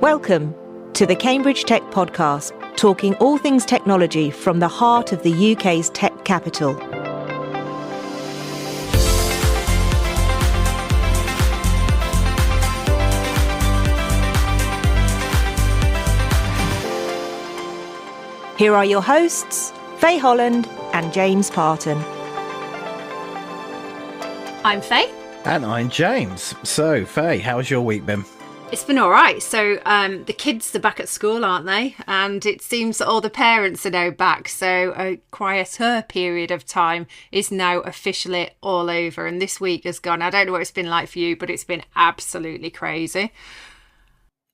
Welcome to the Cambridge Tech Podcast, talking all things technology from the heart of the UK's tech capital. Here are your hosts, Faye Holland and James Parton. I'm Faye. And I'm James. So, Faye, how's your week been? It's been all right. So the kids are back at school, aren't they? And it seems that all the parents are now back. So a quieter period of time is now officially all over. And this week has gone, I don't know what it's been like for you, but it's been absolutely crazy.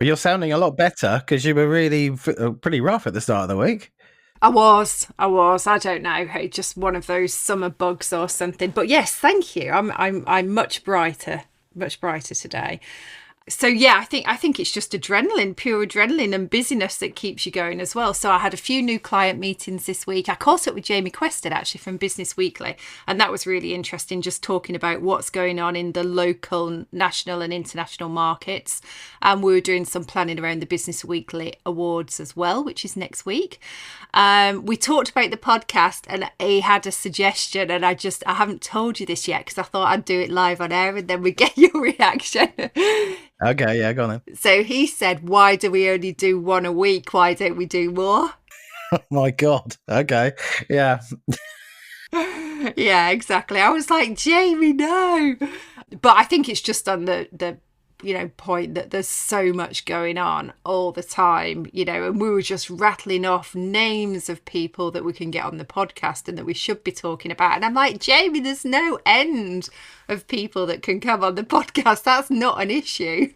You're sounding a lot better because you were really pretty rough at the start of the week. I was. I don't know. Just one of those summer bugs or something. But yes, thank you. I'm much brighter today. So yeah, I think it's just adrenaline, pure adrenaline and busyness that keeps you going as well. So I had a few new client meetings this week. I caught up with Jamie Quested actually from Business Weekly, and that was really interesting, just talking about what's going on in the local, national and international markets. And we were doing some planning around the Business Weekly Awards as well, which is next week. We talked about the podcast and he had a suggestion, and I haven't told you this yet because I thought I'd do it live on air and then we get your reaction. Okay, yeah, go on then. So he said, why do we only do one a week? Why don't we do more? Oh my God. Okay. Yeah. Yeah, exactly. I was like, Jamie, no. But I think it's just on the point that there's so much going on all the time, and we were just rattling off names of people that we can get on the podcast and that we should be talking about. And I'm like, Jamie, there's no end of people that can come on the podcast. That's not an issue.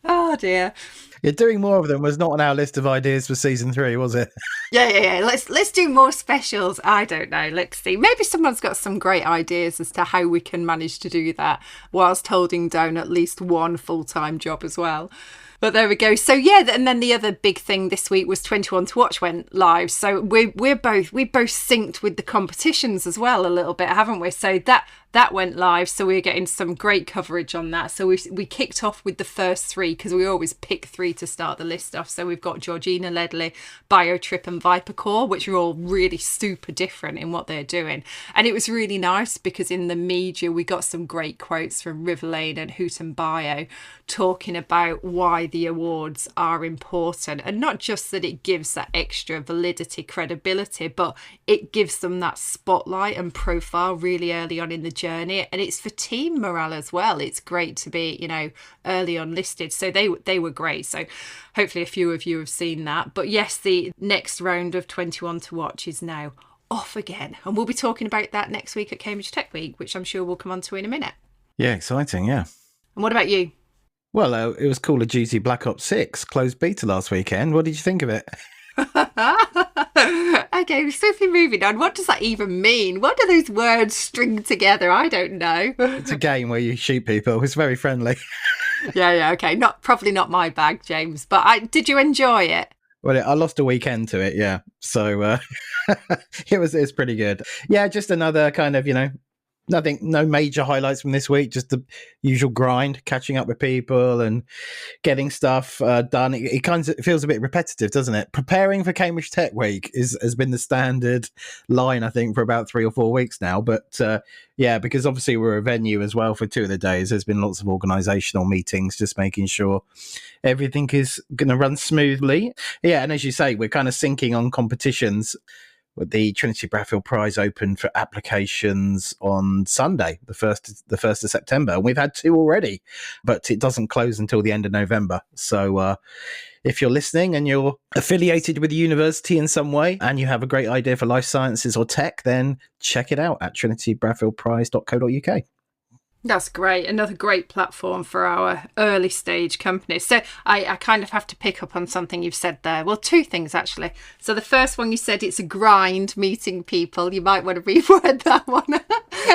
Oh dear. Yeah, doing more of them was not on our list of ideas for season 3, was it? Yeah. Let's do more specials. I don't know. Let's see. Maybe someone's got some great ideas as to how we can manage to do that whilst holding down at least one full-time job as well. But there we go. So yeah, and then the other big thing this week was 21 to Watch went live. So we both synced with the competitions as well a little bit, haven't we? So that went live. So we're getting some great coverage on that. So we kicked off with the first 3 because we always pick 3 to start the list off. So we've got Georgina Ledley, BioTrip and Vipercore, which are all really super different in what they're doing. And it was really nice because in the media, we got some great quotes from Riverlane and Hoot and Bio talking about why the awards are important, and not just that it gives that extra validity, credibility, but it gives them that spotlight and profile really early on in the journey. And it's for team morale as well. It's great to be, early on listed. So they were great. So hopefully a few of you have seen that. But yes, the next round of 21 to Watch is now off again. And we'll be talking about that next week at Cambridge Tech Week, which I'm sure we'll come on to in a minute. Yeah, exciting, yeah. And what about you? Well, it was Call of Duty Black Ops 6 closed beta last weekend. What did you think of it? Okay, swiftly moving on. What does that even mean? What do those words string together? I don't know. It's a game where you shoot people. It's very friendly. Yeah, okay. Probably not my bag, James. But did you enjoy it? Well, I lost a weekend to it, yeah. So it's pretty good. Yeah, just another kind of, no major highlights from this week, just the usual grind, catching up with people and getting stuff done. It kind of feels a bit repetitive, doesn't it? Preparing for Cambridge Tech Week has been the standard line, I think, for about 3 or 4 weeks now. But yeah, because obviously we're a venue as well for 2 of the days. There's been lots of organisational meetings, just making sure everything is going to run smoothly. Yeah, and as you say, we're kind of syncing on competitions. With the Trinity Bradfield Prize open for applications on Sunday, the 1st of September. And we've had 2 already, but it doesn't close until the end of November. So if you're listening and you're affiliated with the university in some way and you have a great idea for life sciences or tech, then check it out at trinitybradfieldprize.co.uk. That's great. Another great platform for our early stage companies. So I kind of have to pick up on something you've said there. Well, 2 things, actually. So the first one, you said it's a grind meeting people. You might want to reword that one.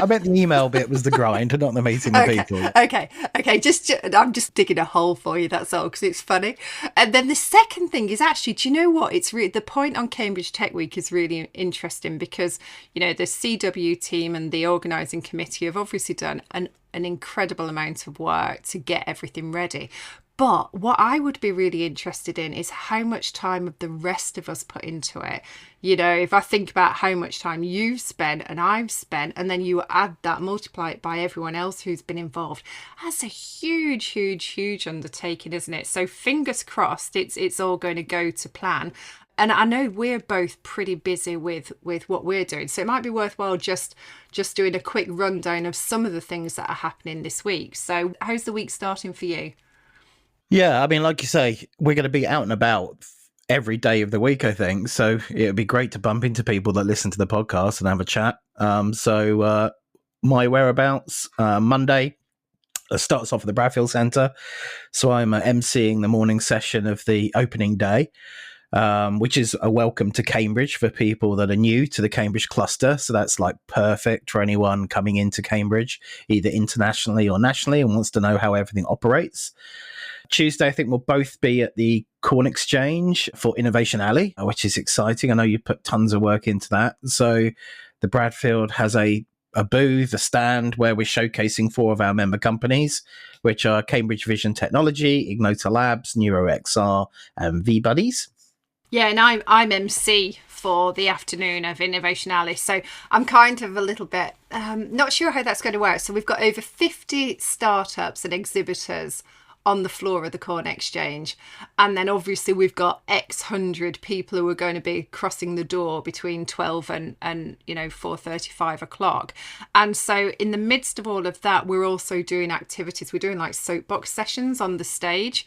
I meant the email bit was the grind, not the meeting the people. Okay. I'm just digging a hole for you, that's all, because it's funny. And then the second thing is actually, do you know what? It's really, the point on Cambridge Tech Week is really interesting because, the CW team and the organising committee have obviously done an an incredible amount of work to get everything ready. But what I would be really interested in is how much time of the rest of us put into it. You know, if I think about how much time you've spent and I've spent, and then you add that, multiply it by everyone else who's been involved, that's a huge, huge, huge undertaking, isn't it? So fingers crossed, it's all going to go to plan. And I know we're both pretty busy with what we're doing. So it might be worthwhile just doing a quick rundown of some of the things that are happening this week. So how's the week starting for you? Yeah, I mean, like you say, we're going to be out and about every day of the week, I think. So it would be great to bump into people that listen to the podcast and have a chat. So my whereabouts, Monday, starts off at the Bradfield Centre. So I'm emceeing the morning session of the opening day, which is a welcome to Cambridge for people that are new to the Cambridge cluster. So that's like perfect for anyone coming into Cambridge, either internationally or nationally, and wants to know how everything operates. Tuesday, I think we'll both be at the Corn Exchange for Innovation Alley, which is exciting. I know you put tons of work into that. So the Bradfield has a booth, a stand where we're showcasing 4 of our member companies, which are Cambridge Vision Technology, Ignota Labs, NeuroXR, and V-Buddies. Yeah, and I'm MC for the afternoon of Innovation Alley. So I'm kind of a little bit not sure how that's going to work. So we've got over 50 startups and exhibitors on the floor of the Corn Exchange. And then obviously we've got X hundred people who are going to be crossing the door between 12 and 4:30, 5 o'clock. And so in the midst of all of that, we're also doing activities. We're doing like soapbox sessions on the stage.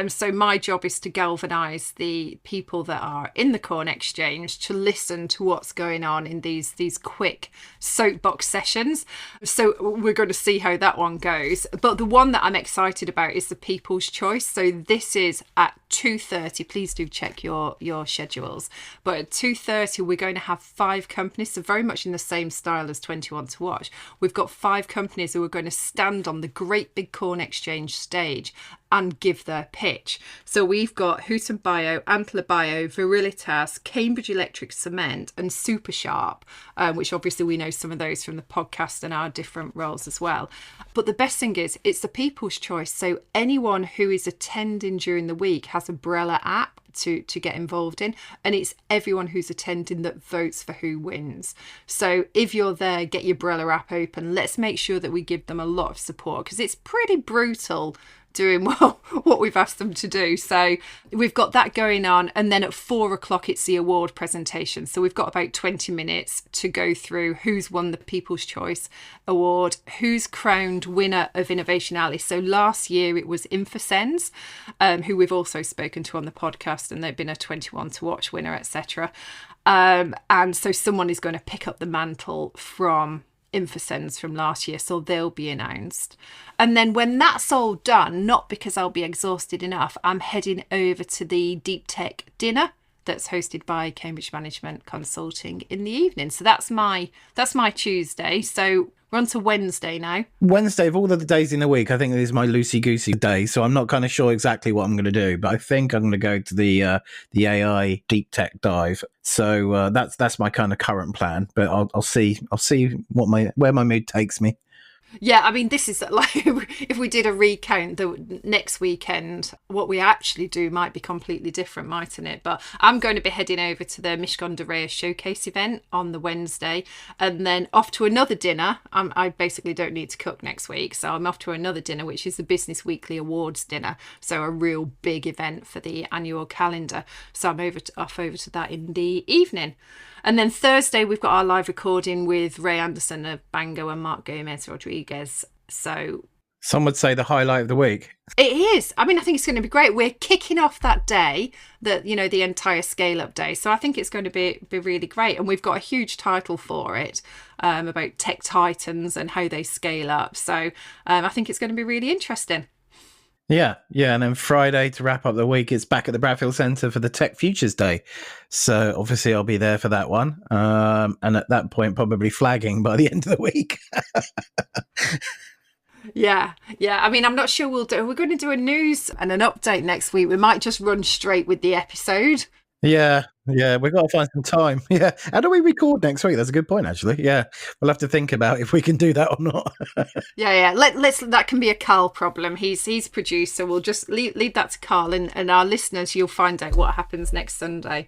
So my job is to galvanise the people that are in the Corn Exchange to listen to what's going on in these quick soapbox sessions. So we're going to see how that one goes. But the one that I'm excited about is the People's Choice. So this is at 2:30. Please do check your schedules. But at 2:30 we're going to have 5 companies, so very much in the same style as 21 to Watch. We've got 5 companies who are going to stand on the great big Corn Exchange stage and give their pitch. So we've got Hooten Bio, Antler Bio, Virilitas, Cambridge Electric Cement and Super Sharp, which obviously we know some of those from the podcast and our different roles as well. But the best thing is it's the People's Choice. So anyone who is attending during the week has a Brella app to get involved in, and it's everyone who's attending that votes for who wins. So if you're there, get your Brella app open. Let's make sure that we give them a lot of support, because it's pretty brutal doing what we've asked them to do. So we've got that going on, and then at 4 o'clock it's the award presentation. So we've got about 20 minutes to go through who's won the People's Choice Award, who's crowned winner of Innovation Alley. So last year it was Infosens, who we've also spoken to on the podcast, and they've been a 21 to Watch winner, etc. And so someone is going to pick up the mantle from Infosens from last year, so they'll be announced. And then when that's all done, not because I'll be exhausted enough, I'm heading over to the Deep Tech dinner that's hosted by Cambridge Management Consulting in the evening. So that's my Tuesday. So we're on to Wednesday now. Wednesday, of all of the days in the week, I think it is my loosey-goosey day. So I'm not kind of sure exactly what I'm going to do, but I think I'm going to go to the AI Deep Tech dive. So that's my kind of current plan. But I'll see where my mood takes me. Yeah, I mean, this is like, if we did a recount the next weekend, what we actually do might be completely different, mightn't it? But I'm going to be heading over to the Mishcon de Reyes showcase event on the Wednesday, and then off to another dinner. I basically don't need to cook next week, so I'm off to another dinner, which is the Business Weekly Awards dinner. So a real big event for the annual calendar. So I'm off over to that in the evening. And then Thursday, we've got our live recording with Ray Anderson of Bango and Mark Gomez Rodriguez. So some would say the highlight of the week. It is. I mean, I think it's going to be great. We're kicking off that day, the entire scale up day. So I think it's going to be really great. And we've got a huge title for it about tech titans and how they scale up. So I think it's going to be really interesting. Yeah. And then Friday, to wrap up the week, it's back at the Bradfield Centre for the Tech Futures Day. So obviously I'll be there for that one. And at that point, probably flagging by the end of the week. Yeah. I mean, I'm not sure we're going to do a news and an update next week. We might just run straight with the episode. Yeah, yeah, we've got to find some time. Yeah. How do we record next week? That's a good point, actually. Yeah. We'll have to think about if we can do that or not. Yeah. Let's that can be a Carl problem. He's producer. We'll just leave that to Carl, and our listeners. You'll find out what happens next Sunday.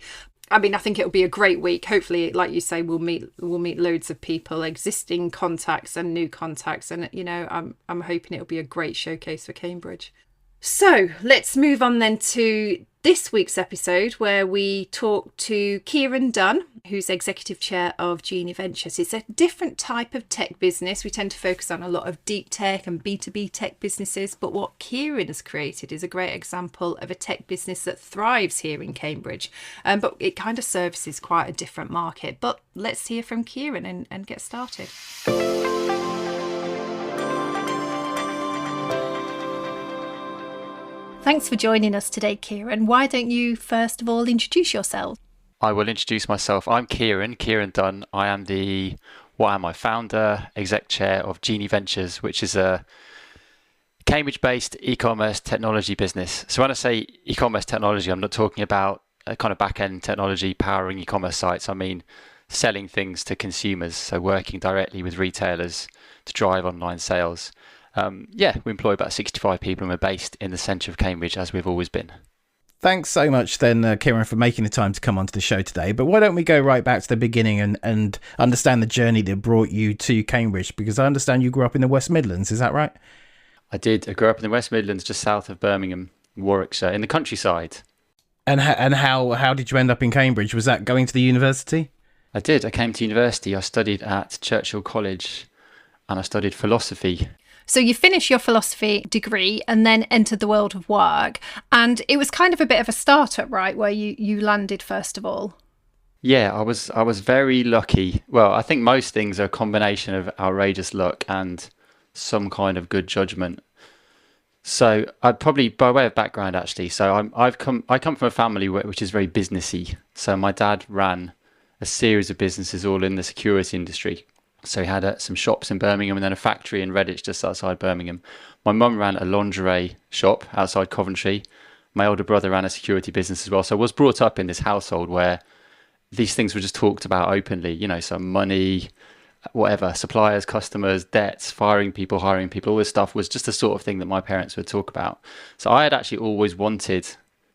I mean, I think it'll be a great week. Hopefully, like you say, we'll meet loads of people, existing contacts and new contacts, and I'm hoping it'll be a great showcase for Cambridge. So let's move on then to this week's episode, where we talk to Ciaron Dunne, who's Executive Chair of Genie Ventures. It's a different type of tech business. We tend to focus on a lot of deep tech and B2B tech businesses, but what Ciaron has created is a great example of a tech business that thrives here in Cambridge, but it kind of services quite a different market. But let's hear from Ciaron and get started. Thanks for joining us today, Ciaron. Why don't you first of all introduce yourself? I will introduce myself. I'm Ciaron Dunne. I am founder, exec chair of Genie Ventures, which is a Cambridge-based e-commerce technology business. So when I say e-commerce technology, I'm not talking about a kind of back-end technology powering e-commerce sites. I mean selling things to consumers, so working directly with retailers to drive online sales. We employ about 65 people and we're based in the centre of Cambridge, as we've always been. Thanks so much then, Ciaron, for making the time to come onto the show today. But why don't we go right back to the beginning and understand the journey that brought you to Cambridge? Because I understand you grew up in the West Midlands, is that right? I did. I grew up in the West Midlands, just south of Birmingham, Warwickshire, in the countryside. And how did you end up in Cambridge? Was that going to the university? I did. I came to university. I studied at Churchill College and I studied philosophy. So you finished your philosophy degree and then entered the world of work. And it was kind of a bit of a startup, right, where you landed first of all? Yeah, I was very lucky. Well, I think most things are a combination of outrageous luck and some kind of good judgment. So I'd probably, by way of background actually, so I come from a family which is very businessy. So my dad ran a series of businesses all in the security industry. So he had some shops in Birmingham and then a factory in Redditch just outside Birmingham. My mum ran a lingerie shop outside Coventry. My older brother ran a security business as well. So I was brought up in this household where these things were just talked about openly, so money, whatever, suppliers, customers, debts, firing people, hiring people, all this stuff was just the sort of thing that my parents would talk about. So I had actually always wanted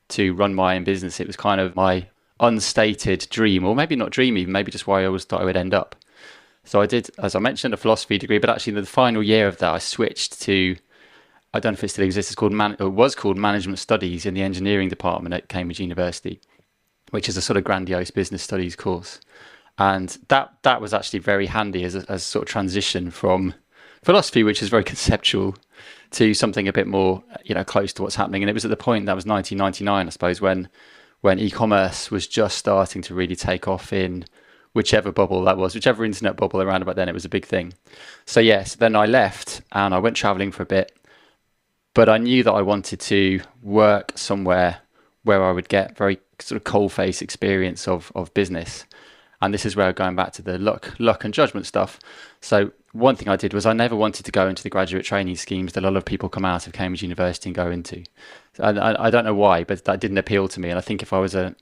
to run my own business. It was kind of my unstated dream, or maybe not dream even, maybe just where I always thought I would end up. So I did, as I mentioned, a philosophy degree, but actually in the final year of that, I switched to, I don't know if it still exists, it was called Management Studies in the engineering department at Cambridge University, which is a sort of grandiose business studies course. And that was actually very handy as a sort of transition from philosophy, which is very conceptual, to something a bit more, close to what's happening. And it was at the point, that was 1999, I suppose, when e-commerce was just starting to really take off in whichever bubble that was, whichever internet bubble around about then, it was a big thing. So yes, then I left and I went traveling for a bit, but I knew that I wanted to work somewhere where I would get very sort of coal-face experience of business. And this is where I'm going back to the luck and judgment stuff. So one thing I did was I never wanted to go into the graduate training schemes that a lot of people come out of Cambridge University and go into. I don't know why, but that didn't appeal to me. And I think if I was a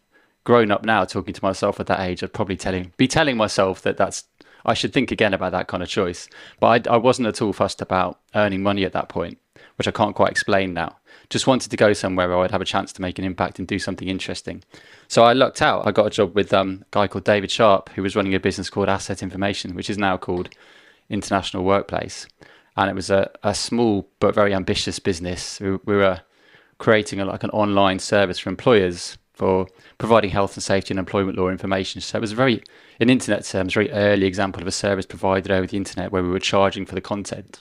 grown up now talking to myself at that age, I'd probably be telling myself that I should think again about that kind of choice. But I wasn't at all fussed about earning money at that point, which I can't quite explain now. Just wanted to go somewhere where I'd have a chance to make an impact and do something interesting. So I lucked out. I got a job with a guy called David Sharp, who was running a business called Asset Information, which is now called International Workplace. And it was a small but very ambitious business. We were creating an online service for employers for providing health and safety and employment law information. So it was in internet terms, very early example of a service provided over the internet where we were charging for the content.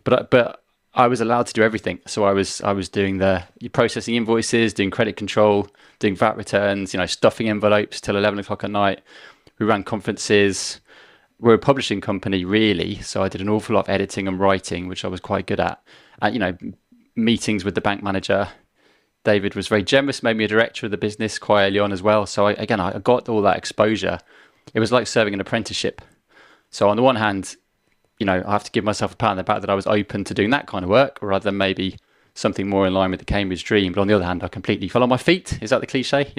But I was allowed to do everything. So I was doing the processing invoices, doing credit control, doing VAT returns, stuffing envelopes till 11 o'clock at night. We ran conferences. We're a publishing company, really. So I did an awful lot of editing and writing, which I was quite good at. And, meetings with the bank manager. David was very generous, made me a director of the business quite early on as well. So I got all that exposure. It was like serving an apprenticeship. So on the one hand, I have to give myself a pat on the back that I was open to doing that kind of work, rather than maybe something more in line with the Cambridge dream. But on the other hand, I completely fell on my feet. Is that the cliche?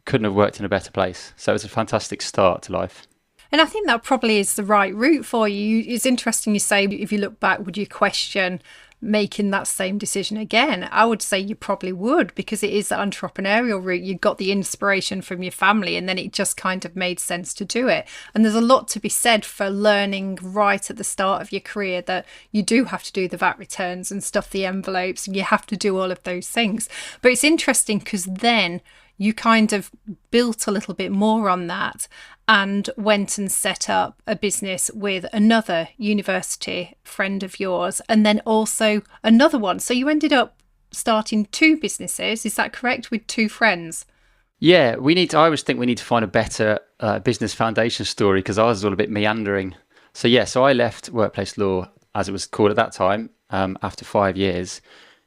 couldn't have worked in a better place. So it was a fantastic start to life. And I think that probably is the right route for you. It's interesting you say, if you look back, would you question making that same decision again? I would say you probably would, because it is the entrepreneurial route. You got the inspiration from your family, and then it just kind of made sense to do it. And there's a lot to be said for learning right at the start of your career that you do have to do the VAT returns and stuff the envelopes, and you have to do all of those things. But it's interesting because then you kind of built a little bit more on that and went and set up a business with another university friend of yours, and then also another one. So you ended up starting 2 businesses. Is that correct? With 2 friends? Yeah, I always think we need to find a better business foundation story, because ours is all a bit meandering. So I left workplace law, as it was called at that time, after 5 years,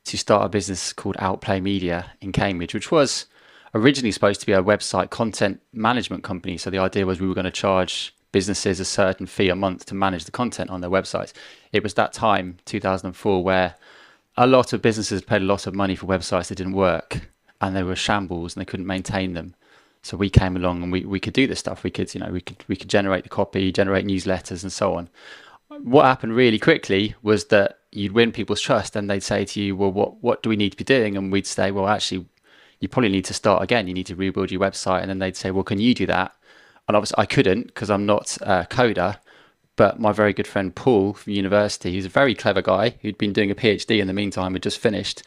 to start a business called Outplay Media in Cambridge, which was originally supposed to be a website content management company. So the idea was we were going to charge businesses a certain fee a month to manage the content on their websites. It was that time, 2004, where a lot of businesses paid a lot of money for websites that didn't work, and they were shambles and they couldn't maintain them. So we came along and we could do this stuff. We could generate the copy, generate newsletters and so on. What happened really quickly was that you'd win people's trust, and they'd say to you, well, what do we need to be doing? And we'd say, well, actually, you probably need to start again. You need to rebuild your website. And then they'd say, well, can you do that? And obviously I couldn't, because I'm not a coder. But my very good friend Paul from university, he's a very clever guy who'd been doing a PhD in the meantime, had just finished.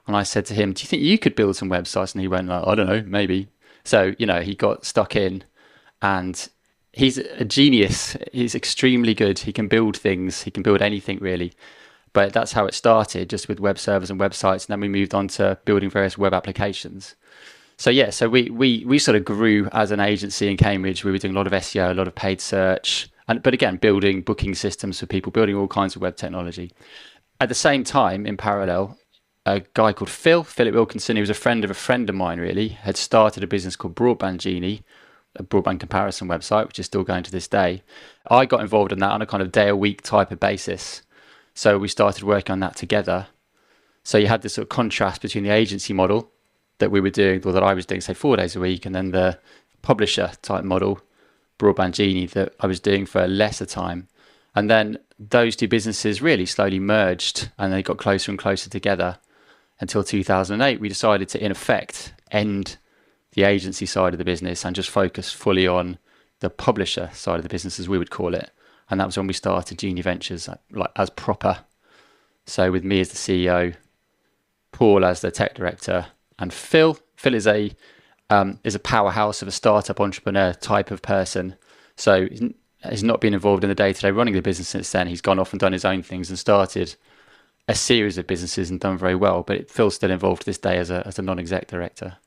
And I said to him, do you think you could build some websites? And he went, I don't know, maybe. So, he got stuck in, and he's a genius. He's extremely good. He can build things. He can build anything, really. But that's how it started, just with web servers and websites. And then we moved on to building various web applications. So we sort of grew as an agency in Cambridge. We were doing a lot of SEO, a lot of paid search, but again, building booking systems for people, building all kinds of web technology. At the same time, in parallel, a guy called Philip Wilkinson, who was a friend of mine, really, had started a business called Broadband Genie, a broadband comparison website, which is still going to this day. I got involved in that on a kind of day-a-week type of basis. So we started working on that together. So you had this sort of contrast between the agency model that we were doing, or that I was doing, say 4 days a week, and then the publisher type model, Broadband Genie, that I was doing for lesser time. And then those 2 businesses really slowly merged, and they got closer and closer together until 2008. We decided to, in effect, end the agency side of the business and just focus fully on the publisher side of the business, as we would call it. And that was when we started Genie Ventures, like as proper. So with me as the CEO, Paul as the tech director, and Phil. Phil is a powerhouse of a startup entrepreneur type of person. So he's not been involved in the day-to-day running the business since then. He's gone off and done his own things and started a series of businesses and done very well. But Phil's still involved to this day as a non-exec director.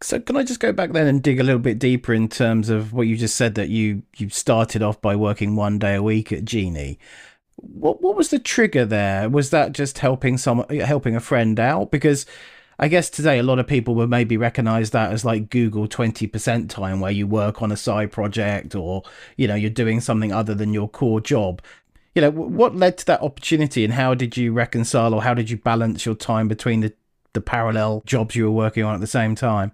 So can I just go back then and dig a little bit deeper in terms of what you just said, that you started off by working 1 day a week at Genie. What was the trigger there? Was that just helping a friend out? Because I guess today a lot of people would maybe recognize that as like Google 20% time, where you work on a side project, or you're doing something other than your core job. What led to that opportunity, and how did you reconcile, or how did you balance your time between the parallel jobs you were working on at the same time?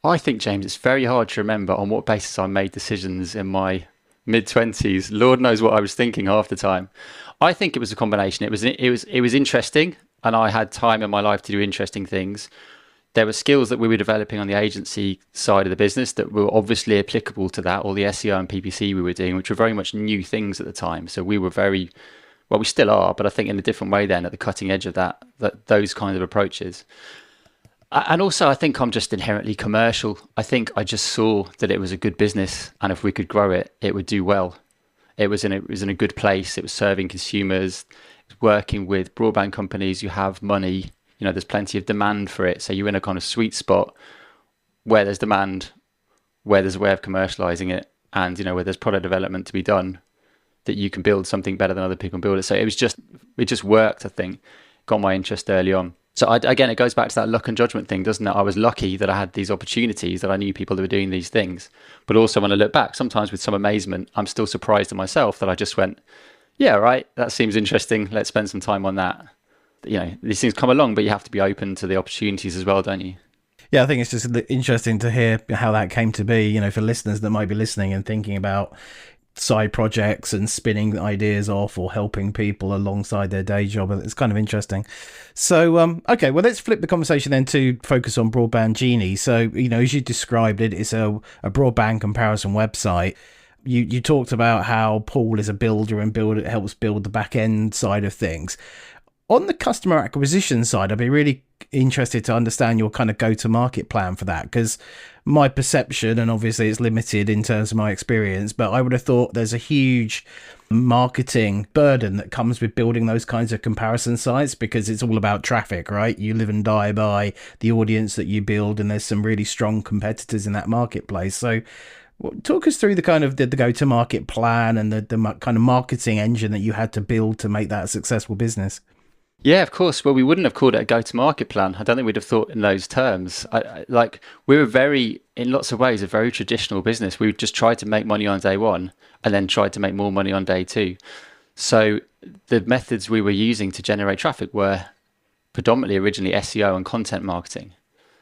I think, James, it's very hard to remember on what basis I made decisions in my mid-20s. Lord knows what I was thinking half the time. I think it was a combination. It was interesting, and I had time in my life to do interesting things. There were skills that we were developing on the agency side of the business that were obviously applicable to that, or the SEO and PPC we were doing, which were very much new things at the time. So we were we still are, but I think in a different way then, at the cutting edge of those kind of approaches. And also, I think I'm just inherently commercial. I think I just saw that it was a good business, and if we could grow it, it would do well. It was in a good place. It was serving consumers, working with broadband companies. You have money, there's plenty of demand for it. So you're in a kind of sweet spot where there's demand, where there's a way of commercializing it, and where there's product development to be done, that you can build something better than other people can build it. So it just worked. I think got my interest early on. So again, it goes back to that luck and judgment thing, doesn't it? I was lucky that I had these opportunities, that I knew people that were doing these things. But also when I look back, sometimes with some amazement, I'm still surprised at myself that I just went, yeah, right, that seems interesting. Let's spend some time on that. These things come along, but you have to be open to the opportunities as well, don't you? Yeah, I think it's just interesting to hear how that came to be, you know, for listeners that might be listening and thinking about side projects and spinning ideas off or helping people alongside their day job. It's kind of interesting. So, okay, well, let's flip the conversation then to focus on Broadband Genie. So, you know, as you described it, it's a broadband comparison website. You talked about how Paul is a builder and helps build the back end side of things. On the customer acquisition side, I'd be really interested to understand your kind of go-to-market plan for that, because my perception, and obviously it's limited in terms of my experience, but I would have thought there's a huge marketing burden that comes with building those kinds of comparison sites, because it's all about traffic, right? You live and die by the audience that you build, and there's some really strong competitors in that marketplace. So talk us through the kind of the go-to-market plan and the kind of marketing engine that you had to build to make that a successful business. Yeah, of course. Well, we wouldn't have called it a go-to-market plan. I don't think we'd have thought in those terms. We were in lots of ways, a very traditional business. We just tried to make money on day one and then tried to make more money on day two. So the methods we were using to generate traffic were predominantly originally SEO and content marketing.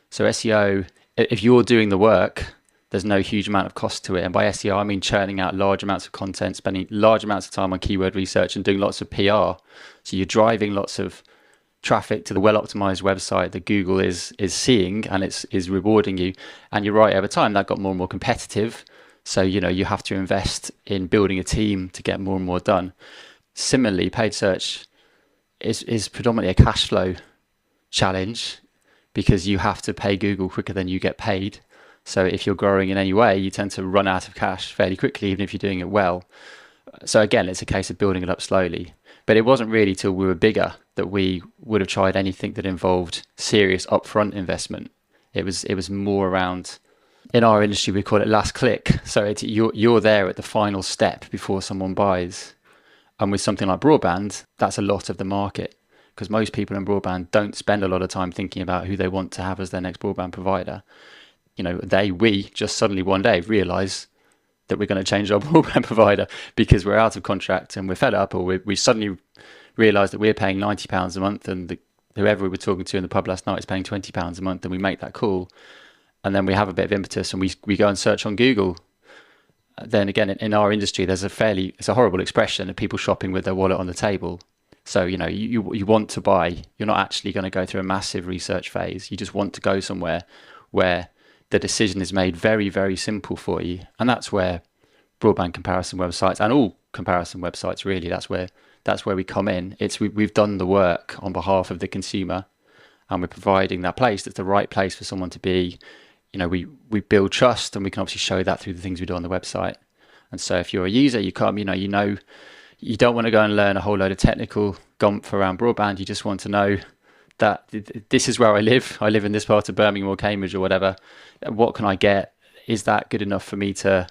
So SEO, if you're doing the work, there's no huge amount of cost to it. And by SEO, I mean churning out large amounts of content, spending large amounts of time on keyword research and doing lots of PR. So you're driving lots of traffic to the well-optimized website that Google is seeing, and is rewarding you. And you're right, over time, that got more and more competitive. So, you know, you have to invest in building a team to get more and more done. Similarly, paid search is predominantly a cash flow challenge, because you have to pay Google quicker than you get paid. So if you're growing in any way, you tend to run out of cash fairly quickly, even if you're doing it well. So again, it's a case of building it up slowly. But it wasn't really till we were bigger that we would have tried anything that involved serious upfront investment. It was more around, in our industry, we call it last click. So you're there at the final step before someone buys. And with something like broadband, that's a lot of the market, because most people in broadband don't spend a lot of time thinking about who they want to have as their next broadband provider. You know, we just suddenly one day realize that we're going to change our broadband provider because we're out of contract and we're fed up, or we suddenly realize that we're paying £90 a month and whoever we were talking to in the pub last night is paying £20 a month, and we make that call. And then we have a bit of impetus and we go and search on Google. Then again, in our industry, it's a horrible expression of people shopping with their wallet on the table. So, you know, you want to buy, you're not actually going to go through a massive research phase. You just want to go somewhere where the decision is made very, very simple for you. And that's where broadband comparison websites, and all comparison websites really, that's where we come in. We've done the work on behalf of the consumer, and we're providing that place that's the right place for someone to be. You know, we build trust, and we can obviously show that through the things we do on the website. And so if you're a user, you come, you don't want to go and learn a whole load of technical gumph around broadband. You just want to know that this is where I live. I live in this part of Birmingham or Cambridge or whatever. What can I get? Is that good enough for me to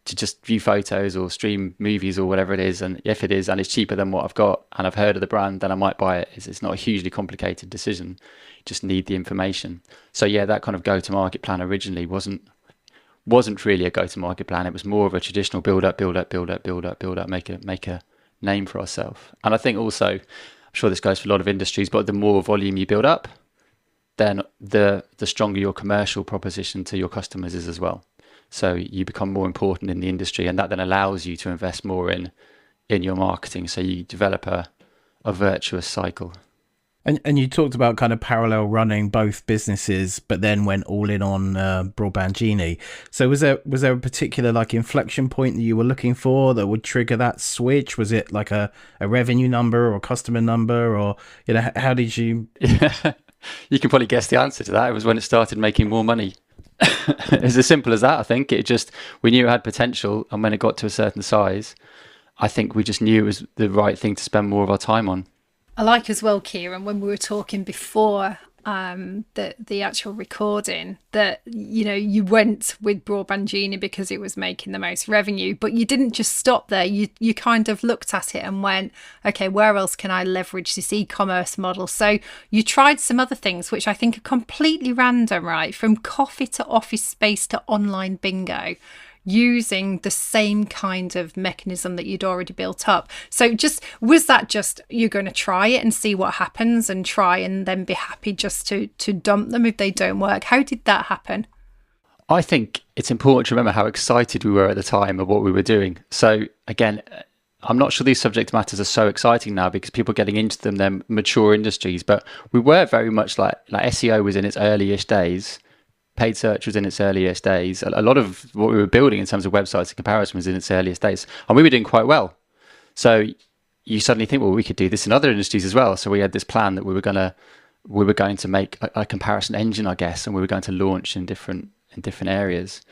just view photos or stream movies or whatever it is? And if it is, and it's cheaper than what I've got, and I've heard of the brand, then I might buy it. It's not a hugely complicated decision. You just need the information. So yeah, that kind of go-to-market plan originally wasn't really a go-to-market plan. It was more of a traditional build up, make a name for ourselves. And I think also, I'm sure this goes for a lot of industries, but the more volume you build up, then the stronger your commercial proposition to your customers is as well. So you become more important in the industry, and that then allows you to invest more in your marketing. So you develop a virtuous cycle. And you talked about kind of parallel running both businesses, but then went all in on Broadband Genie. So was there a particular like inflection point that you were looking for that would trigger that switch? Was it like a revenue number or customer number, or how did you? Yeah, you can probably guess the answer to that. It was when it started making more money. It's as simple as that. I think we knew it had potential, and when it got to a certain size, I think we just knew it was the right thing to spend more of our time on. I like as well, Ciaron, when we were talking before the actual recording, that you went with Broadband Genie because it was making the most revenue, but you didn't just stop there. You kind of looked at it and went, okay, where else can I leverage this e-commerce model? So you tried some other things which I think are completely random, right? From coffee to office space to online bingo. using the same kind of mechanism that you'd already built up. So was that just you're going to try it and see what happens and try and then be happy just to dump them if they don't work? How did that happen? I think it's important to remember how excited we were at the time of what we were doing. So again, I'm not sure these subject matters are so exciting now because people are getting into them, they're mature industries, but we were very much like SEO was in its early-ish days. Paid search was in its earliest days. A lot of what we were building in terms of websites and comparison was in its earliest days. And we were doing quite well. So you suddenly think, well, we could do this in other industries as well. So we had this plan that we were going to make a comparison engine, I guess, and we were going to launch in different areas.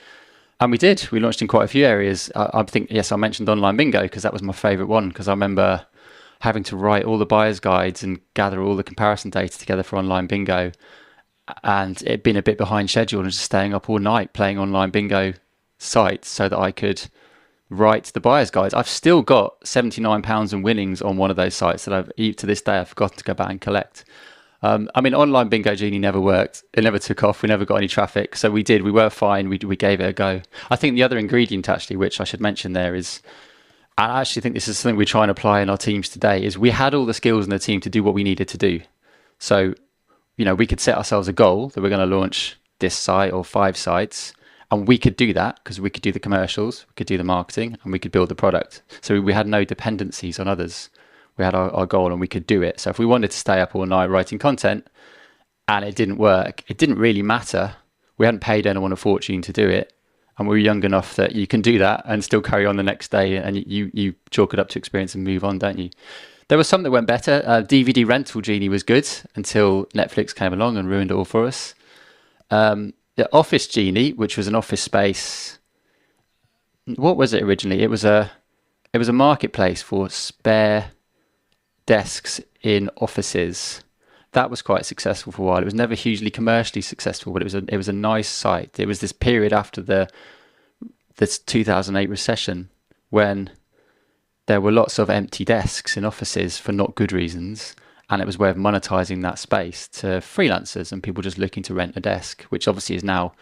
And we did. We launched in quite a few areas. I think, yes, I mentioned online bingo because that was my favorite one, because I remember having to write all the buyer's guides and gather all the comparison data together for online bingo. And it been a bit behind schedule and just staying up all night playing online bingo sites so that I could write the buyer's guides. I've still got £79 in winnings on one of those sites that to this day I've forgotten to go back and collect. Online bingo Genie never worked. It never took off. We never got any traffic. So we were fine. We gave it a go. I think the other ingredient actually, which I should mention there, is I actually think this is something we try and apply in our teams today, is we had all the skills in the team to do what we needed to do. So we could set ourselves a goal that we're going to launch this site or 5 sites, and we could do that because we could do the commercials, we could do the marketing, and we could build the product. So we had no dependencies on others. We had our goal and we could do it. So if we wanted to stay up all night writing content and it didn't work, it didn't really matter. We hadn't paid anyone a fortune to do it. And we were young enough that you can do that and still carry on the next day, and you chalk it up to experience and move on, don't you? There was some that went better. DVD rental Genie was good until Netflix came along and ruined it all for us. The Office Genie, which was an office space, what was it originally? It was a marketplace for spare desks in offices. That was quite successful for a while. It was never hugely commercially successful, but it was a nice site. It was this period after this 2008 recession when there were lots of empty desks in offices for not good reasons, and it was a way of monetizing that space to freelancers and people just looking to rent a desk, which obviously is now,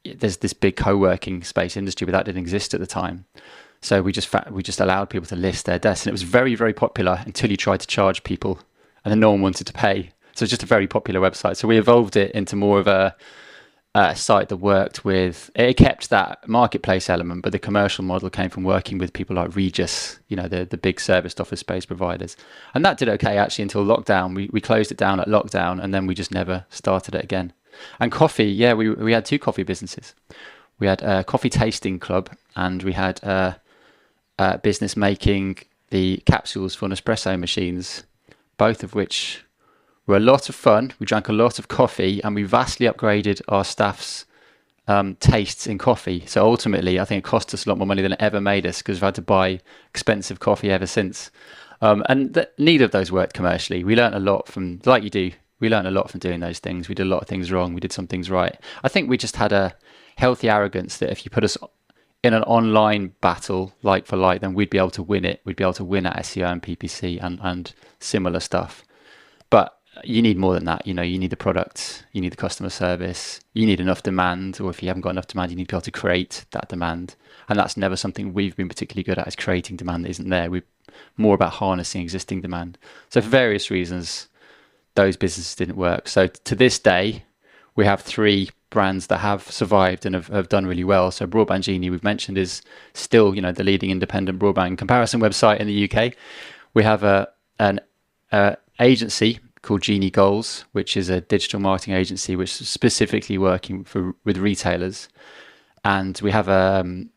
there's this big co-working space industry, but that didn't exist at the time. So we just allowed people to list their desks, and it was very, very popular until you tried to charge people, and then no one wanted to pay. So it's just a very popular website. So we evolved it into more of a site that worked with, it kept that marketplace element, but the commercial model came from working with people like Regus, the big serviced office space providers. And that did okay actually until lockdown. We closed it down at lockdown, and then we just never started it again. And coffee, yeah, we had 2 coffee businesses. We had a coffee tasting club, and we had a business making the capsules for Nespresso machines, both of which were a lot of fun. We drank a lot of coffee, and we vastly upgraded our staff's tastes in coffee. So ultimately, I think it cost us a lot more money than it ever made us, because we've had to buy expensive coffee ever since. Neither of those worked commercially. We learned a lot from, like you do, we learned a lot from doing those things. We did a lot of things wrong. We did some things right. I think we just had a healthy arrogance that if you put us in an online battle, like for like, then we'd be able to win it. We'd be able to win at SEO and PPC and similar stuff. But you need more than that. You need the product, you need the customer service, you need enough demand, or if you haven't got enough demand, you need to be able to create that demand. And that's never something we've been particularly good at, is creating demand that isn't there. We're more about harnessing existing demand. So for various reasons, those businesses didn't work. So to this day, we have 3 brands that have survived and have done really well. So Broadband Genie, we've mentioned, is still, the leading independent broadband comparison website in the UK. We have an agency called Genie Goals, which is a digital marketing agency which is specifically working with retailers. And we have an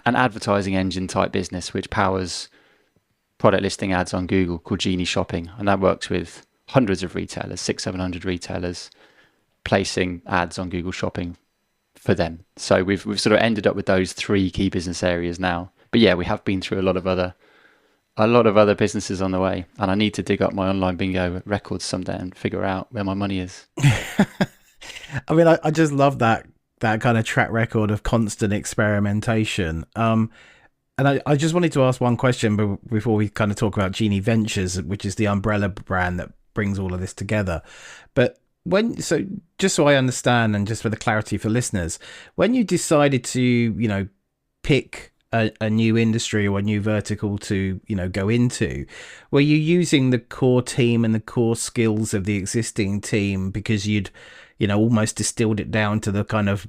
advertising engine type business which powers product listing ads on Google called Genie Shopping. And that works with hundreds of retailers, 600-700 retailers, placing ads on Google Shopping for them. So we've sort of ended up with those 3 key business areas now. But yeah, we have been through a lot of other businesses on the way, and I need to dig up my online bingo records someday and figure out where my money is. I mean, I just love that kind of track record of constant experimentation. And I just wanted to ask one question before we kind of talk about Genie Ventures, which is the umbrella brand that brings all of this together. But just so I understand, and just for the clarity for listeners, when you decided to, pick a new industry or a new vertical to, go into, were you using the core team and the core skills of the existing team because you'd, almost distilled it down to the kind of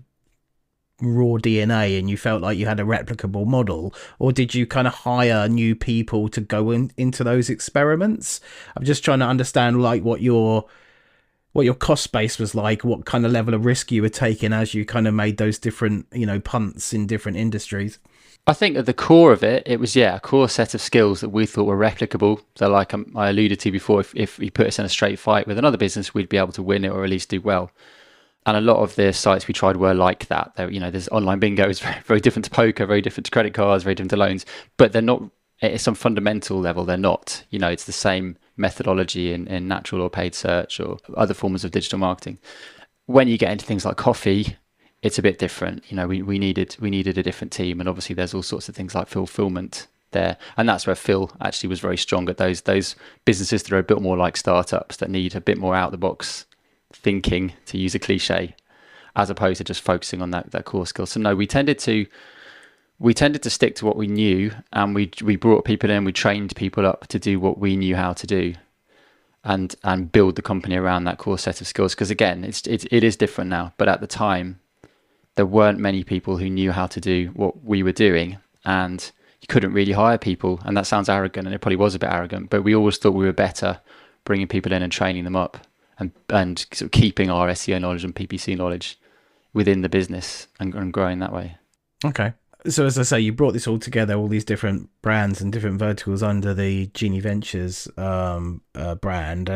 raw DNA and you felt like you had a replicable model? Or did you kind of hire new people to go into those experiments? I'm just trying to understand like what your cost base was like, what kind of level of risk you were taking as you kind of made those different, punts in different industries. I think at the core of it was, a core set of skills that we thought were replicable. So like I alluded to before, if we put us in a straight fight with another business, we'd be able to win it or at least do well. And a lot of the sites we tried were like that. There's online bingo is very, very different to poker, very different to credit cards, very different to loans, but they're not, at some fundamental level, they're not. It's the same methodology in natural or paid search or other forms of digital marketing. When you get into things like coffee, it's a bit different. We needed a different team, and obviously there's all sorts of things like fulfillment there, and that's where Phil actually was very strong at those businesses that are a bit more like startups that need a bit more out of the box thinking, to use a cliche, as opposed to just focusing on that core skill. So no, we tended to stick to what we knew, and we brought people in, we trained people up to do what we knew how to do, and build the company around that core set of skills. Because again, it is different now, but at the time there weren't many people who knew how to do what we were doing, and you couldn't really hire people. And that sounds arrogant, and it probably was a bit arrogant, but we always thought we were better bringing people in and training them up and sort of keeping our SEO knowledge and PPC knowledge within the business and growing that way. Okay. So as I say, you brought this all together, all these different brands and different verticals under the Genie Ventures brand,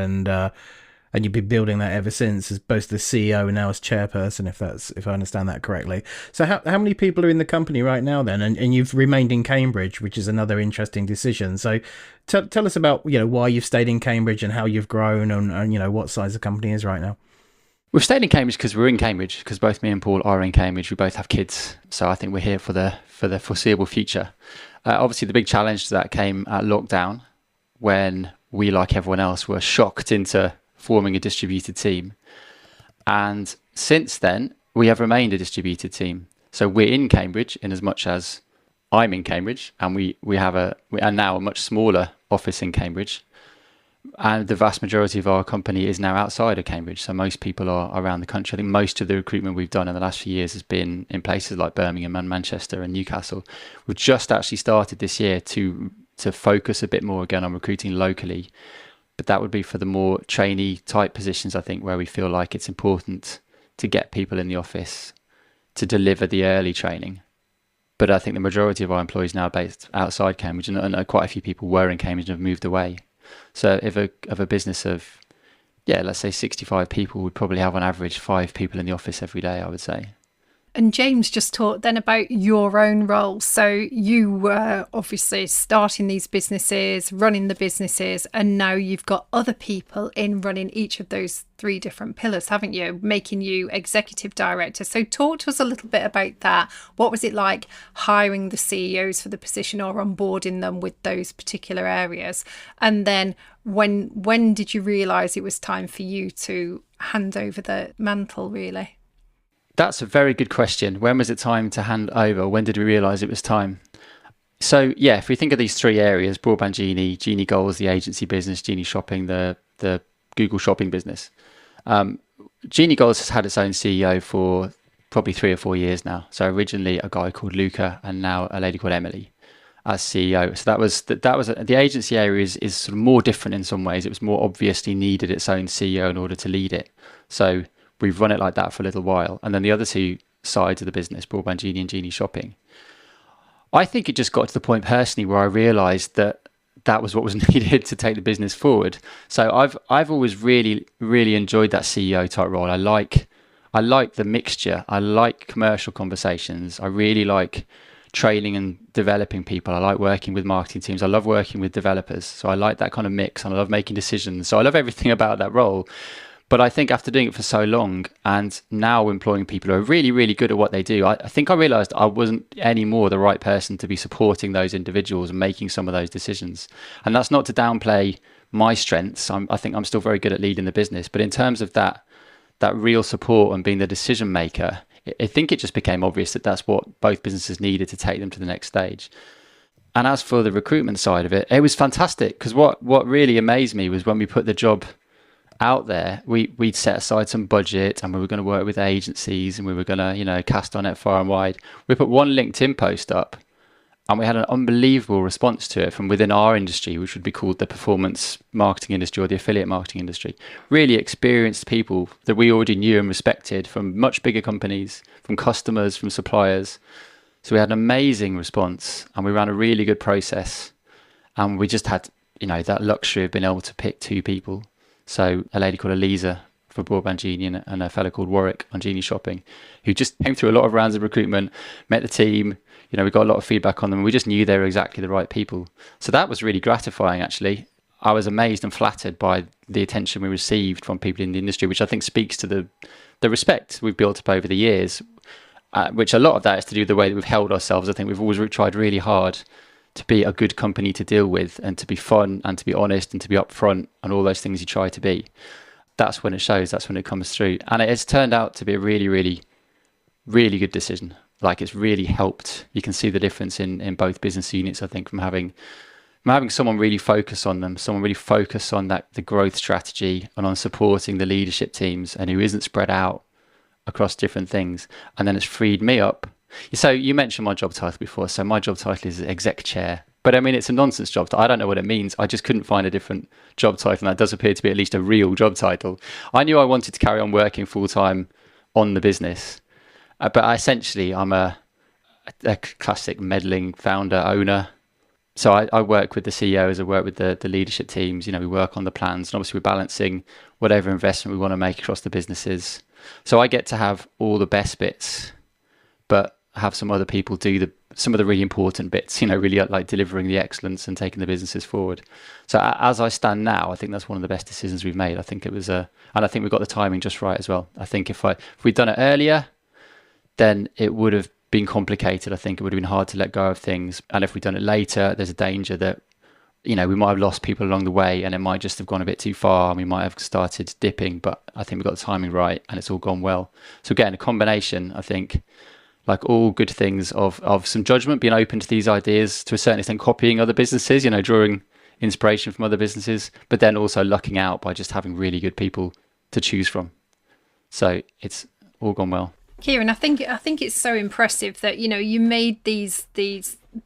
and you've been building that ever since as both the CEO and now as chairperson, if I understand that correctly. So how many people are in the company right now then? And you've remained in Cambridge, which is another interesting decision. So tell us about why you've stayed in Cambridge and how you've grown and what size the company is right now. We've stayed in Cambridge because we're in Cambridge, because both me and Paul are in Cambridge. We both have kids, so I think we're here for the foreseeable future. Obviously, the big challenge to that came at lockdown, when we, like everyone else, were shocked into forming a distributed team. And since then, we have remained a distributed team. So we're in Cambridge in as much as I'm in Cambridge, and we are now a much smaller office in Cambridge. And the vast majority of our company is now outside of Cambridge. So most people are around the country. I think most of the recruitment we've done in the last few years has been in places like Birmingham and Manchester and Newcastle. We've just actually started this year to focus a bit more again on recruiting locally. But that would be for the more trainee type positions, I think, where we feel like it's important to get people in the office to deliver the early training. But I think the majority of our employees now are based outside Cambridge, and quite a few people were in Cambridge and have moved away. So if a business of, let's say 65 people, would probably have on average 5 people in the office every day, I would say. And James just talked then about your own role. So you were obviously starting these businesses, running the businesses, and now you've got other people in running each of those 3 different pillars, haven't you? Making you executive director. So talk to us a little bit about that. What was it like hiring the CEOs for the position or onboarding them with those particular areas? And then when did you realise it was time for you to hand over the mantle, really? That's a very good question. When was it time to hand over? When did we realise it was time? So if we think of these 3 areas, Broadband Genie, Genie Goals, the agency business, Genie Shopping, the Google Shopping business. Genie Goals has had its own CEO for probably 3 or 4 years now. So originally a guy called Luca, and now a lady called Emily as CEO. So that was the agency area is sort of more different in some ways. It was more obviously needed its own CEO in order to lead it. So we've run it like that for a little while. And then the other 2 sides of the business, Broadband Genie and Genie Shopping, I think it just got to the point personally where I realised that was what was needed to take the business forward. So I've always really, really enjoyed that CEO type role. I like the mixture. I like commercial conversations. I really like training and developing people. I like working with marketing teams. I love working with developers. So I like that kind of mix, and I love making decisions. So I love everything about that role. But I think after doing it for so long, and now employing people who are really, really good at what they do, I think I realised I wasn't anymore the right person to be supporting those individuals and making some of those decisions. And that's not to downplay my strengths. I think I'm still very good at leading the business. But in terms of that real support and being the decision maker, I think it just became obvious that that's what both businesses needed to take them to the next stage. And as for the recruitment side of it, it was fantastic, because what really amazed me was when we put the job out there, we'd set aside some budget, and we were going to work with agencies, and we were going to, cast on it far and wide. We put one LinkedIn post up, and we had an unbelievable response to it from within our industry, which would be called the performance marketing industry or the affiliate marketing industry. Really experienced people that we already knew and respected from much bigger companies, from customers, from suppliers. So we had an amazing response, and we ran a really good process. And we just had, that luxury of being able to pick two people. So a lady called Eliza for Broadband Genie and a fellow called Warwick on Genie Shopping, who just came through a lot of rounds of recruitment, met the team. We got a lot of feedback on them, and we just knew they were exactly the right people. So that was really gratifying, actually. I was amazed and flattered by the attention we received from people in the industry, which I think speaks to the respect we've built up over the years, which a lot of that is to do with the way that we've held ourselves. I think we've always tried really hard to be a good company to deal with, and to be fun, and to be honest, and to be upfront, and all those things you try to be. That's when it shows, that's when it comes through. And it has turned out to be a really, really, really good decision. Like, it's really helped. You can see the difference in both business units, I think, from having someone really focus on them, someone really focus on the growth strategy and on supporting the leadership teams, and who isn't spread out across different things. And then it's freed me up. So you mentioned my job title before. So my job title is exec chair. But I mean, it's a nonsense job. I don't know what it means. I just couldn't find a different job title. And that does appear to be at least a real job title. I knew I wanted to carry on working full time on the business. But essentially, I'm a classic meddling founder, owner. So I work with the CEOs, I work with the leadership teams. We work on the plans. And obviously, we're balancing whatever investment we want to make across the businesses. So I get to have all the best bits, but have some other people do some of the really important bits, really like delivering the excellence and taking the businesses forward. So as I stand now, I think that's one of the best decisions we've made. I think it was and I think we got the timing just right as well. I think if we'd done it earlier, then it would have been complicated. I think it would have been hard to let go of things. And if we'd done it later, there's a danger that, we might have lost people along the way, and it might just have gone a bit too far, and we might have started dipping. But I think we got the timing right, and it's all gone well. So again, a combination, I think, like all good things, of some judgment, being open to these ideas, to a certain extent copying other businesses, drawing inspiration from other businesses, but then also lucking out by just having really good people to choose from. So it's all gone well. Ciaron, I think it's so impressive that you made these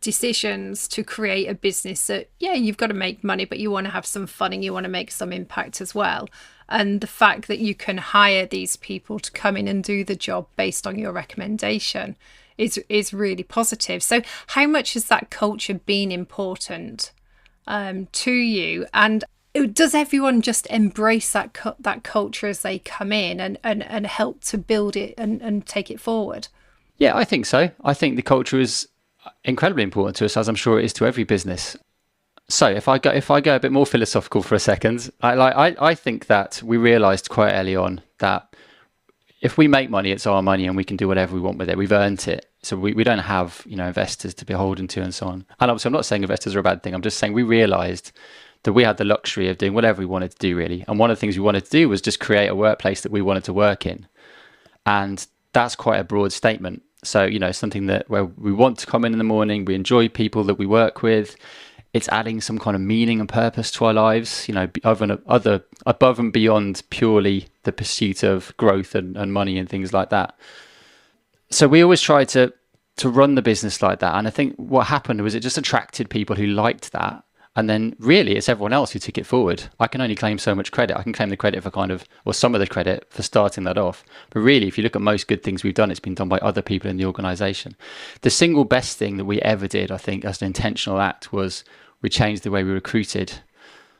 decisions to create a business that, you've got to make money, but you want to have some fun and you want to make some impact as well. And the fact that you can hire these people to come in and do the job based on your recommendation is really positive. So how much has that culture been important to you? And does everyone just embrace that culture as they come in and help to build it and take it forward? Yeah, I think so. I think the culture is incredibly important to us, as I'm sure it is to every business. So if I go a bit more philosophical for a second, I think that we realised quite early on that if we make money, it's our money, and we can do whatever we want with it. We've earned it. So we don't have investors to be beholden to and so on. And obviously, I'm not saying investors are a bad thing. I'm just saying we realised that we had the luxury of doing whatever we wanted to do, really. And one of the things we wanted to do was just create a workplace that we wanted to work in. And that's quite a broad statement. So, something where we want to come in the morning, we enjoy people that we work with. It's adding some kind of meaning and purpose to our lives, above and beyond purely the pursuit of growth and money and things like that. So we always try to run the business like that. And I think what happened was it just attracted people who liked that. And then really it's everyone else who took it forward. I can only claim so much credit. I can claim the credit for or some of the credit for starting that off. But really, if you look at most good things we've done, it's been done by other people in the organization. The single best thing that we ever did, I think, as an intentional act was we changed the way we recruited.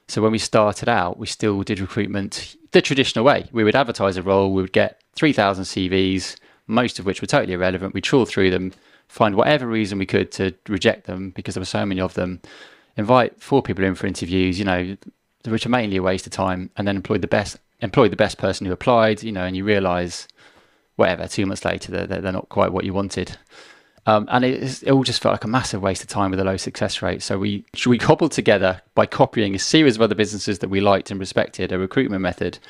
So when we started out, we still did recruitment the traditional way. We would advertise a role, we would get 3,000 CVs, most of which were totally irrelevant. We'd trawl through them, find whatever reason we could to reject them because there were so many of them, invite 4 people in for interviews, which are mainly a waste of time, and then employ the best person who applied, and you realise, 2 months later, that they're not quite what you wanted. And it all just felt like a massive waste of time with a low success rate. So we cobbled together, by copying a series of other businesses that we liked and respected, a recruitment method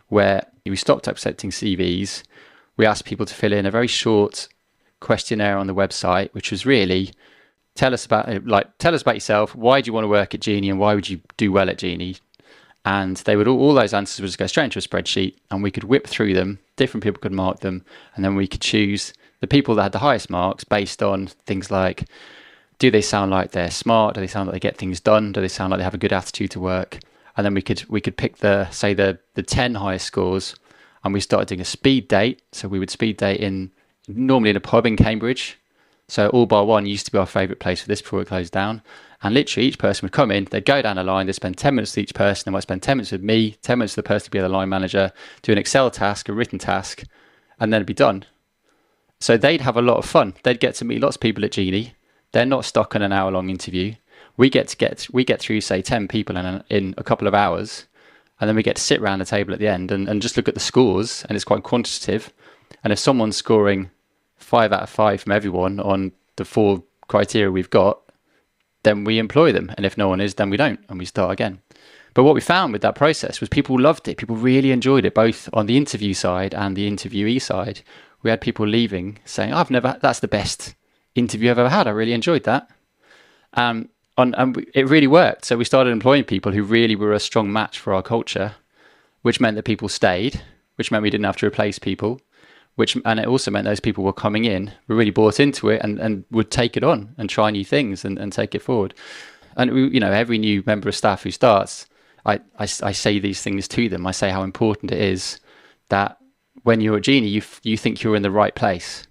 where we stopped accepting CVs. we asked people to fill in a very short questionnaire on the website, which was really tell us about yourself. Why do you want to work at Genie, and why would you do well at Genie? And they would all those answers would just go straight into a spreadsheet, and we could whip through them. Different people could mark them, and then we could choose the people that had the highest marks based on things like, do they sound like they're smart? Do they sound like they get things done? Do they sound like they have a good attitude to work? And then we could pick the 10 highest scores, and we started doing a speed date. So we would speed date normally in a pub in Cambridge. So All Bar One used to be our favourite place for this before it closed down. And literally each person would come in, they'd go down a line, they'd spend 10 minutes with each person. They might spend 10 minutes with me, 10 minutes with the person to be the line manager, do an Excel task, a written task, and then it'd be done. So they'd have a lot of fun. They'd get to meet lots of people at Genie. They're not stuck on an hour-long interview. We get through, say, 10 people in a couple of hours, and then we get to sit around the table at the end and just look at the scores, and it's quite quantitative. And if someone's scoring 5 out of 5 from everyone on the 4 criteria we've got, then we employ them. And if no one is, then we don't, and we start again. But what we found with that process was people loved it. People really enjoyed it, both on the interview side and the interviewee side. We had people leaving saying, that's the best interview I've ever had. I really enjoyed that. And it really worked. So we started employing people who really were a strong match for our culture, which meant that people stayed, which meant we didn't have to replace people, and it also meant those people were coming in, were really bought into it, and would take it on and try new things and take it forward. And every new member of staff who starts, I say these things to them. I say how important it is that when you're at Genie, you think you're in the right place.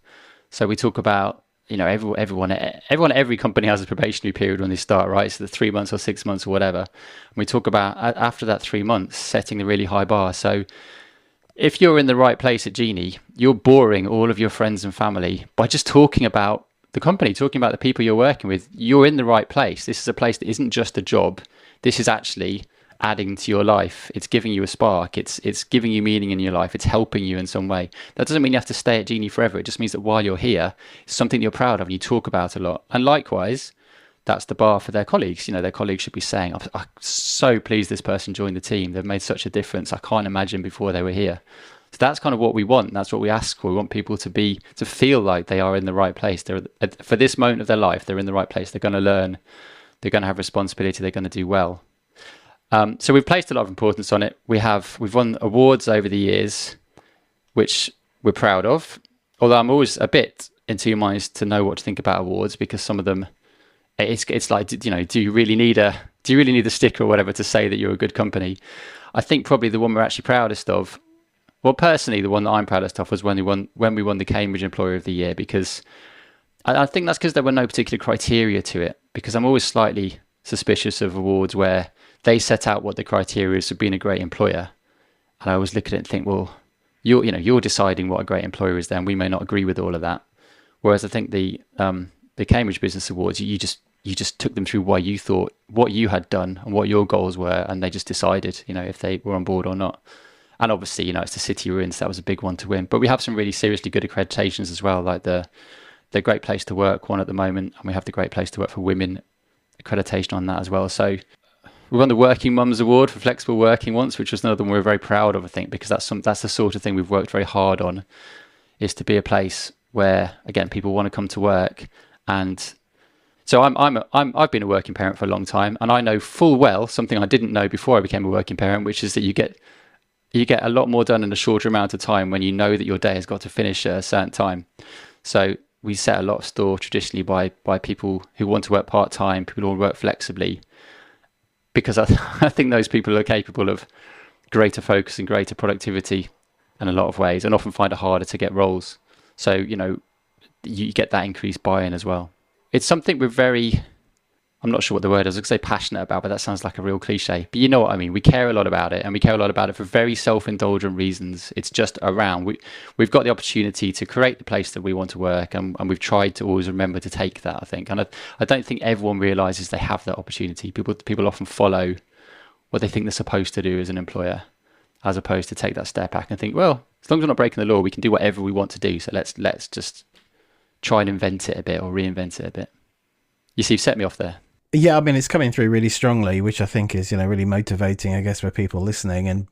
So we talk about, everyone at every company has a probationary period when they start, right? So the 3 months or 6 months or whatever. And we talk about after that 3 months, setting the really high bar. So if you're in the right place at Genie, you're boring all of your friends and family by just talking about the company, talking about the people you're working with. You're in the right place. This is a place that isn't just a job. This is actually adding to your life. It's giving you a spark. It's giving you meaning in your life. It's helping you in some way. That doesn't mean you have to stay at Genie forever. It just means that while you're here, it's something you're proud of and you talk about a lot. And likewise, that's the bar for their colleagues. Their colleagues should be saying, I'm so pleased this person joined the team. They've made such a difference. I can't imagine before they were here. So that's kind of what we want. That's what we ask for. We want people to feel like they are in the right place. For this moment of their life, they're in the right place. They're going to learn. They're going to have responsibility. They're going to do well. So we've placed a lot of importance on it. We've won awards over the years, which we're proud of. Although I'm always a bit in two minds to know what to think about awards, because some of them, it's like, do you really need a sticker or whatever to say that you're a good company? I think probably the one we're actually proudest of, well, personally, the one that I'm proudest of was when we won the Cambridge Employer of the Year, because I think that's because there were no particular criteria to it. Because I'm always slightly suspicious of awards where they set out what the criteria is for being a great employer, and I always look at it and think, well, you're deciding what a great employer is, then we may not agree with all of that. Whereas I think the Cambridge Business Awards, you just took them through why you thought, what you had done and what your goals were, and they just decided, if they were on board or not. And obviously, it's the city we're in, so that was a big one to win. But we have some really seriously good accreditations as well, like the Great Place to Work one at the moment, and we have the Great Place to Work for Women accreditation on that as well. So we won the Working Mums Award for flexible working once, which was another one we're very proud of, I think, because that's the sort of thing we've worked very hard on, is to be a place where, again, people want to come to work. And so I've been a working parent for a long time, and I know full well something I didn't know before I became a working parent, which is that you get a lot more done in a shorter amount of time when you know that your day has got to finish at a certain time. So we set a lot of store traditionally by people who want to work part-time, people who want to work flexibly, because I think those people are capable of greater focus and greater productivity in a lot of ways, and often find it harder to get roles. So, you get that increased buy-in as well. It's something I'm not sure what the word is. I could say passionate about, but that sounds like a real cliche. But you know what I mean. We care a lot about it, and we care a lot about it for very self-indulgent reasons. It's just around. We've got the opportunity to create the place that we want to work, and we've tried to always remember to take that, I think. And I don't think everyone realises they have that opportunity. People often follow what they think they're supposed to do as an employer, as opposed to take that step back and think, well, as long as we're not breaking the law, we can do whatever we want to do. So let's just try and invent it a bit or reinvent it a bit. You see, you've set me off there. Yeah, I mean, it's coming through really strongly, which I think is, really motivating, I guess, for people listening. And,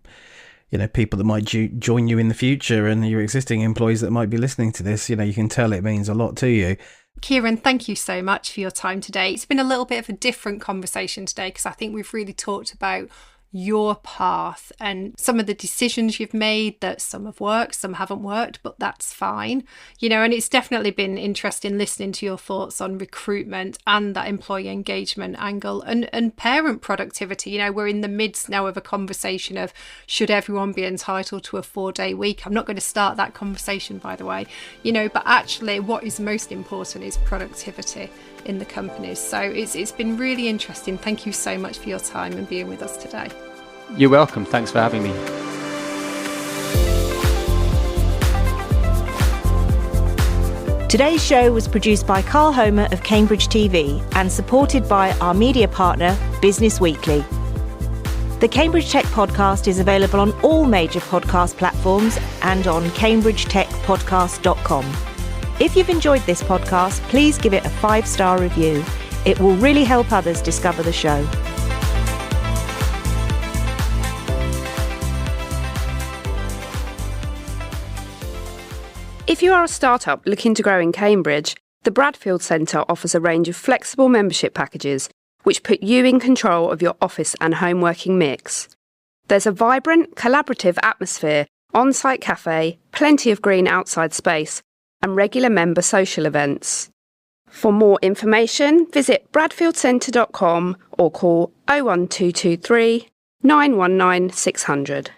people that might join you in the future and your existing employees that might be listening to this, you can tell it means a lot to you. Ciaron, thank you so much for your time today. It's been a little bit of a different conversation today because I think we've really talked about your path and some of the decisions you've made, that some have worked, some haven't worked, but that's fine. And it's definitely been interesting listening to your thoughts on recruitment and that employee engagement angle and parent productivity. We're in the midst now of a conversation of should everyone be entitled to a 4-day week? I'm not going to start that conversation, by the way, but actually what is most important is productivity in the companies. So it's been really interesting. Thank you so much for your time and being with us today. You're welcome. Thanks for having me. Today's show was produced by Carl Homer of Cambridge TV and supported by our media partner, Business Weekly. The Cambridge Tech Podcast is available on all major podcast platforms and on cambridgetechpodcast.com. If you've enjoyed this podcast, please give it a 5-star review. It will really help others discover the show. If you are a startup looking to grow in Cambridge, the Bradfield Centre offers a range of flexible membership packages which put you in control of your office and home working mix. There's a vibrant, collaborative atmosphere, on-site cafe, plenty of green outside space, and regular member social events. For more information, visit bradfieldcentre.com or call 01223 919 600.